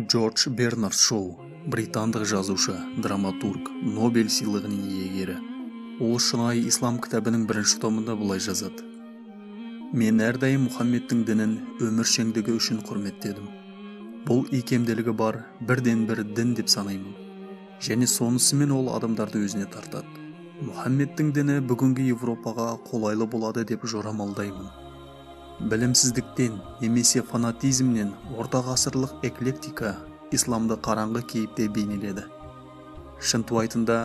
Джордж Бернард Шоу, британдық жазушы, драматург, Нобель сыйлығының иегері. Ол шынайы ислам кітабының бірінші томында былай жазады. Мен әрдайым Мұхаммедтің дінін өміршеңдігі үшін құрметтедім. Бұл икемділігі бар бірден-бір дін деп санаймын. Және сонысымен ол адамдарды өзіне тартады. Мұхаммедтің діні бүгінгі Европаға қолайлы болады деп жорамалдаймын. Білімсіздіктен немесе фанатизмнен орта ғасырлық эклектика исламды қараңғы кейіпте бейнеледі. Шынтуайтында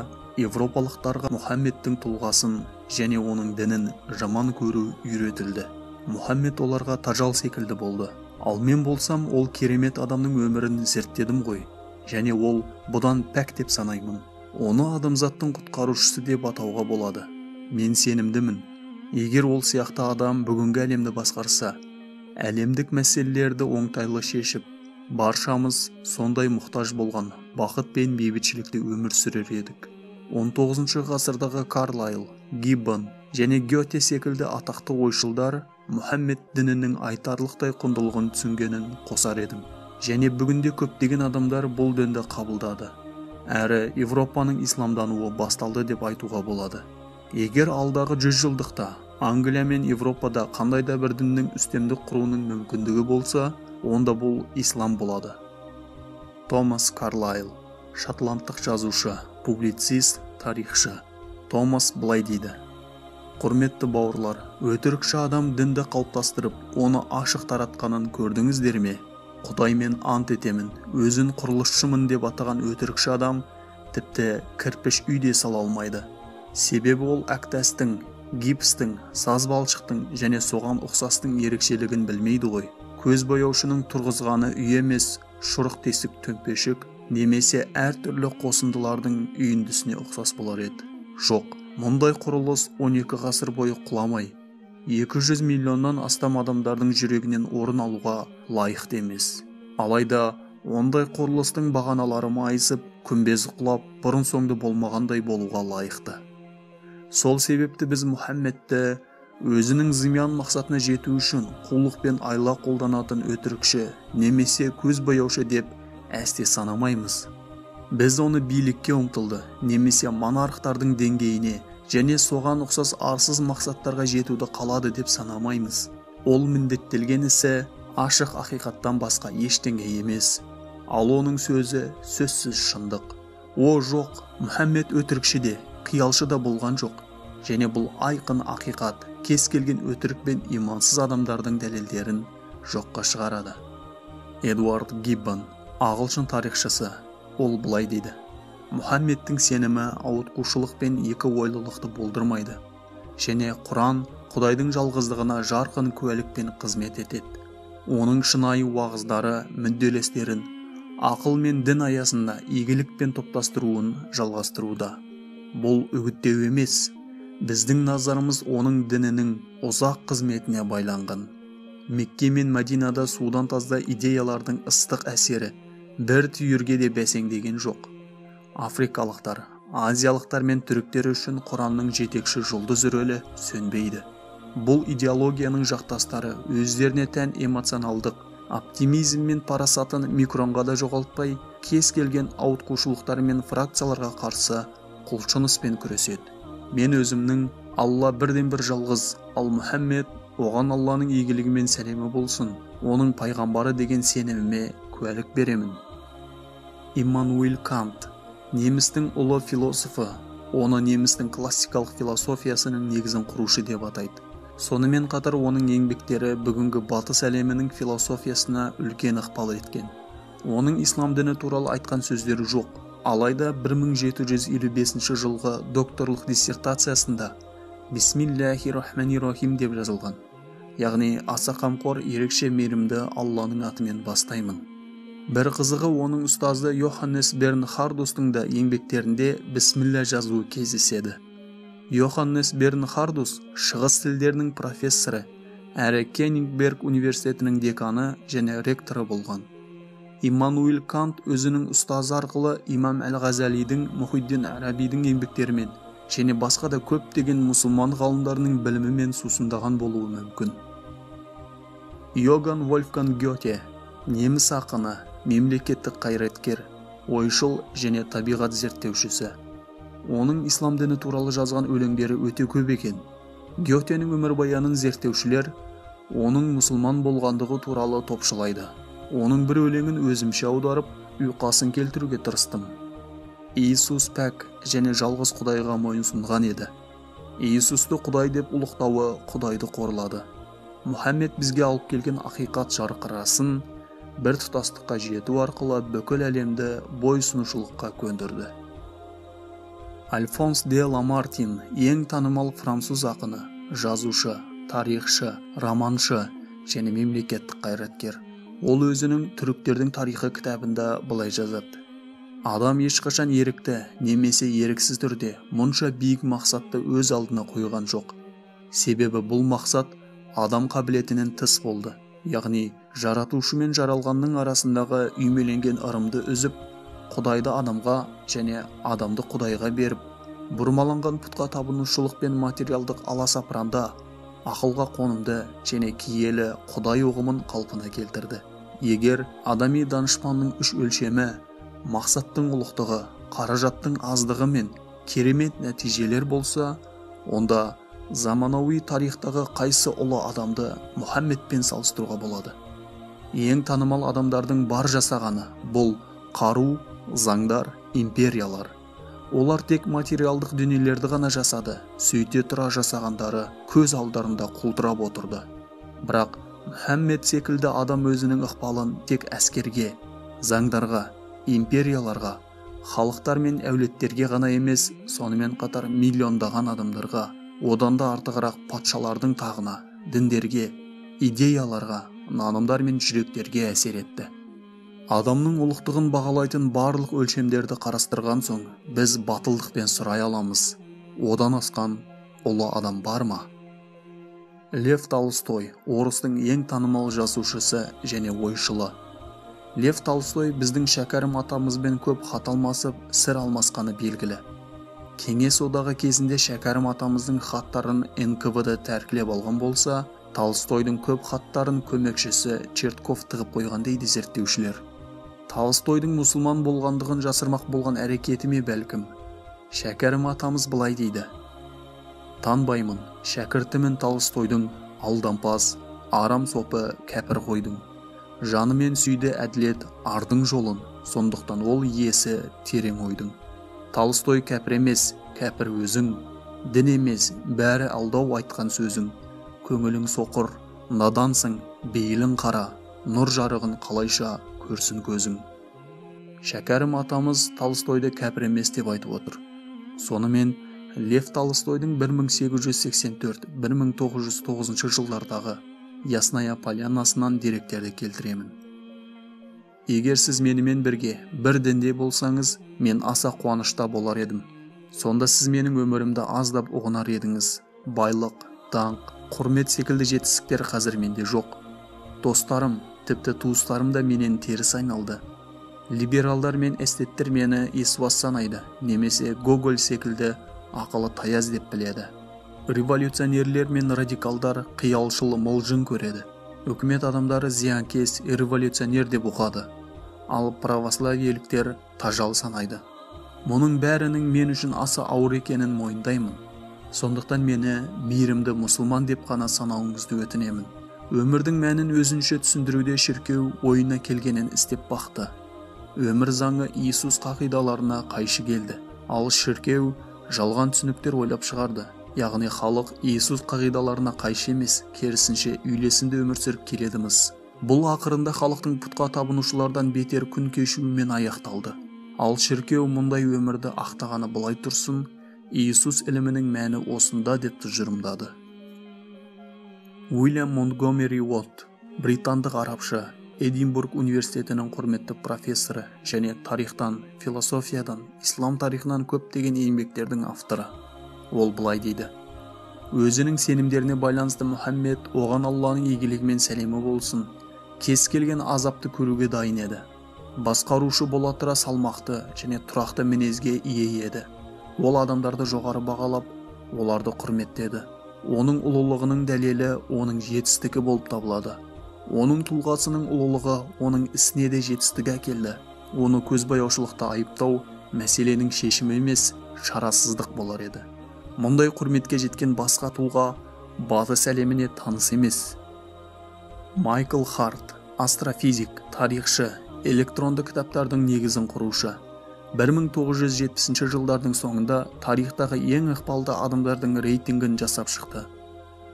европалықтарға Мұхаммедтің тұлғасын және оның дінін жаман көру үйретілді. Мұхаммед оларға тажал секілді болды. Ал мен болсам ол керемет адамның өмірін зерттедім ғой, және ол бұдан пәк деп санаймын. Оны адамзаттың құтқарушысы деп атауға болады. Мен сенімдімін. Егер ол сияқты адам бүгінгі әлемді басқарса, әлемдік мәселелерді оңтайлы шешіп, баршамыз сондай мұқтаж болған бақыт пен бейбітшілікте өмір сүрер едік. 19 ғасырдағы Карлайл, Гиббон және Гете секілді атақты ойшылдар Мұхаммед дінінің айтарлықтай құндылығын түсінгенін қосар едім. Және бүгінде көптеген адамдар бұл дінді қабылдады. Әрі Европаның исламдануы басталды деп айтуға болады. Егер алдағы 100 жылдықта Англия мен Европада қандай да бір діннің үстемдік құруының мүмкіндігі болса, онда бұл ислам болады. Томас Карлайл, шотландық жазушы, публицист, тарихшы. Томас былай дейді: Құрметті бауырлар, өтірікші адам дінді қалыптастырып, оны ашық таратқанын көрдіңіздер ме? Құдаймен ант етемін, өзін құрылысшымын деп атаған өтірікші адам тіпті кірпіш үйде сала алмайды. Себебі ол әктәстің, гипстің, саз балшықтың және соған ұқсастың ерекшелігін білмейді ғой. Көз бояушының тұрғызғаны үй емес, шұрық тесік төмпешік немесе әртүрлі қосындылардың үйіндісіне ұқсас болар еді. Жоқ, мұндай құрылыс 12 ғасыр бойы құламай, 200 миллионнан астам адамдардың жүрегінен орын алуға лайықты емес. Алайда ондай құрылыстың бағаналары майысып, күмбезі құлап, бұрын соңды болмағандай болуға лайықты. Сол себепті біз Мұхаммедті өзінің зымиян мақсатына жету үшін қулық пен айла қолданатын өтірікші немесе көз бояушы деп әсте санамаймыз. Біз оны билікке ұмтылды немесе монархтардың деңгейіне және соған ұқсас арсыз мақсаттарға жетуді қалады деп санамаймыз. Ол міндеттелген ісі ашық ақиқаттан басқа ештеңе емес. Ал оның сөзі сөзсіз шындық. О жоқ, Мұхаммед өтірікші де, қиялшы да болған жоқ. Және бұл айқын ақиқат кез келген өтірік пен имансыз адамдардың дәлелдерін жоққа шығарады. Эдуард Гиббон, ағылшын тарихшысы, ол былай дейді: Мұхаммедтің сенімі ауытқушылық пен екі ойлылықты болдырмайды. Және Құран Құдайдың жалғыздығына жарқын куәлікпен қызмет етеді. Оның шынайы уағыздары мүдделестерін ақыл мен дін аясында игілікпен топтастыруын жалғастыруда. Бұл үгіттеу емес, біздің назарымыз оның дінінің ұзақ қызметіне байланған. Мекке мен Мәдинада судан тазда идеялардың ыстық әсері бір түйірге де бәсеңдеген жоқ. Африкалықтар, азиялықтар мен түріктер үшін Құранның жетекші жұлдыз рөлі сөнбейді. Бұл идеологияның жақтастары өздеріне тән эмоционалдық, оптимизм мен парасатын микронға да жоғалтпай, кез келген ауытқушылықтар мен фракцияларға қарсы құлшыныспен күреседі. Мен өзімнің Алла бірден бір жалғыз, ал Мұхаммед оған Алланың игілігі мен сәлемі болсын, оның пайғамбары деген сеніміме куәлік беремін. Иммануил Кант, немістің ұлы философы, оны немістің классикалық философиясының негізін құрушы деп атайды. Сонымен қатар оның еңбектері бүгінгі батыс әлемінің философиясына үлкен ықпал еткен. Оның ислам діні туралы айтқан сөздері жоқ. Алайда 1755 жылғы докторлық диссертациясында Бисмиллахир-рахманир-рахим деп жазылған. Яғни аса қамқор, ерекше мейірімді Алланың атымен бастаймын. Бір қызығы, оның ұстазы Йоханнес Бернхардустың да еңбектерінде бисмилля жазуы кездеседі. Йоханнес Бернхардус шығыс тілдерінің профессоры, әрі Кенингберг университетінің деканы және ректоры болған. Иммануил Кант өзінің ұстазы арқылы Имам Әл-Ғазалидің, Мұхиддин Арабидің еңбектерімен және басқа да көптеген мұсылман ғалымдарының білімімен сусындаған болуы мүмкін. Йоган Вольфганг Гете, неміс ақыны, мемлекеттік қайраткер, ойшыл және табиғат зерттеушісі. Оның ислам діні туралы жазған өлеңдері өте көп екен. Гетенің өмірбаянын зерттеушілер оның мұсылман болғандығы туралы топшылайды. Оның бір өлеңін өзімше аударып, ұйқасын келтіруге тырыстым. Иисус пәк және жалғыз Құдайға мойынсұнған еді. Иисусты Құдай деп ұлықтауы Құдайды қорлады. Мұхаммед бізге алып келген ақиқат жарқырасын бір тұтастыққа жету арқылы бүкіл әлемді бойсұнушылыққа көндірді. Альфонс де Ламартин ең танымал француз ақыны, жазушы, тарихшы, романшы және мемлекеттік қайраткер. Ол өзінің түріктердің тарихы кітабында былай жазады. Адам ешқашан ерікті немесе еріксіз түрде мұнша биік мақсатты өз алдына қойған жоқ. Себебі бұл мақсат адам қабілетінен тыс болды. Яғни жаратушы мен жаралғанның арасындағы үймеленген ырымды үзіп, Құдайды адамға және адамды Құдайға беріп, бұрмаланған пұтқа табынушылық пен материалдық аласапыранда ақылға қонымды және киелі Құдай ұғымын қалпына келтірді. Егер адами данышпанның үш өлшемі мақсаттың ұлықтығы, қаражаттың аздығы мен керемет нәтижелер болса, онда заманауи тарихтағы қайсы ұлы адамды Мұхаммедпен салыстыруға болады? Ең танымал адамдардың бар жасағаны бұл қару, заңдар, империялар. Олар тек материалдық дүниелерді ғана жасады, сөйте тұра жасағандары көз алдарында құлдырап отырды. Бірақ Мұхаммед секілді адам өзінің ықпалын тек әскерге, заңдарға, империяларға, халықтар мен әулеттерге ғана емес, сонымен қатар миллиондаған адамдарға, одан да артығырақ патшалардың тағына, діндерге, идеяларға, нанымдар мен жүректерге әсер етті. Адамның ұлықтығын бағалайтын барлық өлшемдерді қарастырған соң, біз батылдықпен сұрай аламыз: одан асқан ұлы адам бар ма? Лев Толстой орыстың ең танымал жазушысы және ойшылы. Лев Толстой біздің шәкәрім атамызбен көп хат алмасып, сыр алмасқаны белгілі. Кеңес одағы кезінде шәкәрім атамыздың хаттарын НКВД тәркілеп алған болса, Толстойдың көп хаттарын көмекшісі Чертков тығып қойған дейді зерттеушілер. Толстойдың мұсылман болғандығын жасырмақ болған әрекеті ме бәлкім? Шәкәрім атамыз былай дейді: танбаймын шәкіртімін Толстойдың, алдампаз, арам сопы кәпір қойдың. Жанымен сүйді әділет ардың жолын, сондықтан ол иесі терең ойдың. Толстой кәпір емес, кәпір өзің, дін емес, бәрі алдау айтқан сөзің. Көңілің соқыр, надансың, бейілің қара, нұр жарығын қалайша көрсін көзің. Шәкәрім атамыз Толстойды кәпір емес деп айтып отыр. Сонымен Лев Толстойдың 1884-1909 жылдардағы Ясная Полянасынан деректерді келтіремін. Егер сіз менімен бірге бір дінде болсаңыз, мен аса қуанышта болар едім. Сонда сіз менің өмірімді аздап ұғынар едіңіз. Байлық, даңқ, құрмет секілді жетістіктер қазір менде жоқ. Достарым, тіпті туыстарым да менен теріс айналды. Либералдар мен эстеттер мені есуас санайды, немесе Гоголь секілді ақылы таяз деп біледі. Революционерлер мен радикалдар қиялшыл мылжың көреді. Үкімет адамдары зиянкес, революционер деп ұғады. Ал православиеліктер тажал санайды. Мұның бәрінің мен үшін аса ауыр екенін мойындаймын. Сондықтан мені мейірімді мұсылман деп қана санауыңызды өтінемін. Өмірдің мәнін өзінше түсіндіруде шіркеу ойына келгенін істеп бақты. Өмір заңы Иисус қағидаларына қайшы келді. Ал шіркеу жалған түсініктер ойлап шығарды. Яғни халық Иисус қағидаларына қайшы емес, керісінше үйлесімді өмір сүріп келедіміз. Бұл ақырында халықтың пұтқа табынушылардан бетер күн кешуімен аяқталды. Ал шіркеу мұндай өмірді ақтағаны былай тұрсын, Иисус ілімінің мәні осында деп тұжырымдады. Уильям Монтгомери Уотт, британдық арабшы, Эдинбург университетінің құрметті профессоры және тарихтан, философиядан, ислам тарихынан көптеген еңбектердің авторы. Ол былай дейді: өзінің сенімдеріне байланысты Мұхаммед оған Алланың игілігімен сәлемі болсын, кез келген азапты көруге дайын еді. Басқарушы бола тұра салмақты және тұрақты мінезге ие еді. Ол адамдарды жоғары бағалап, оларды құрметтеді. Оның ұлылығының дәлелі оның жетістігі болып табылады. Оның тұлғасының ұлылығы оның ісіне де жетістік әкелді. Оны көзбояушылықта айыптау мәселенің шешімі емес, шарасыздық болар еді. Мұндай құрметке жеткен басқа тұлға батыс әлеміне таныс емес. Майкл Харт, астрофизик, тарихшы, электронды кітаптардың негізін құрушы. 1970 жылдардың соңында тарихтағы ең ықпалды адамдардың рейтингін жасап шықты.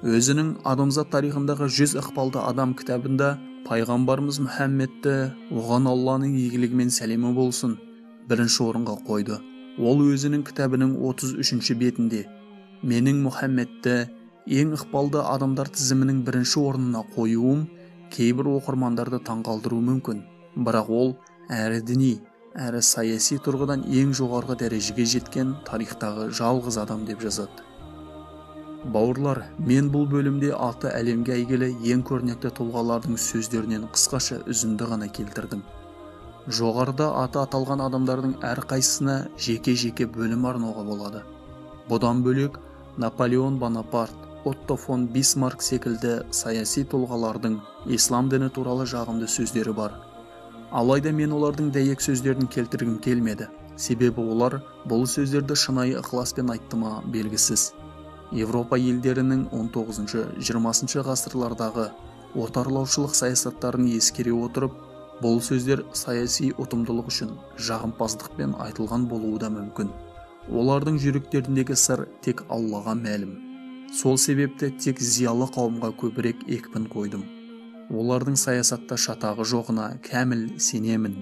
Өзінің адамзат тарихындағы 100 ықпалды адам кітабында пайғамбарымыз Мұхаммедті, оған Алланың игілігі мен сәлемі болсын, бірінші орынға қойды. Ол өзінің кітабының 33 бетінде менің Мұхаммедті ең ықпалды адамдар тізімінің бірінші орнына қоюым кейбір оқырмандарды таңғалдыруы мүмкін, бірақ ол әрі діни, әрі саяси тұрғыдан ең жоғарғы дәрежеге жеткен тарихтағы жалғыз адам деп жазады. Бауырлар, мен бұл бөлімде аты әлемге әйгілі ең көрнекті тұлғалардың сөздерінен қысқаша үзінді ғана келтірдім. Жоғарыда аты аталған адамдардың әрқайсысына жеке-жеке бөлім арнауға болады. Бұдан бөлек Наполеон Бонапарт, Отто фон Бисмарк секілді саяси тұлғалардың ислам діні туралы жағымды сөздері бар. Алайда мен олардың дәйек сөздерін келтіргім келмеді. Себебі олар бұл сөздерді шынайы ықыласпен айтты ма белгісіз. Европа елдерінің 19-20 ғасырлардағы отарлаушылық саясаттарын ескере отырып, бұл сөздер саяси ұтымдылық үшін жағымпаздықпен айтылған болуы да мүмкін. Олардың жүректеріндегі сыр тек Аллаға мәлім. Сол себепті тек зиялы қауымға көбірек екпін қойдым. Олардың саясатта шатағы жоғына кәміл сенемін.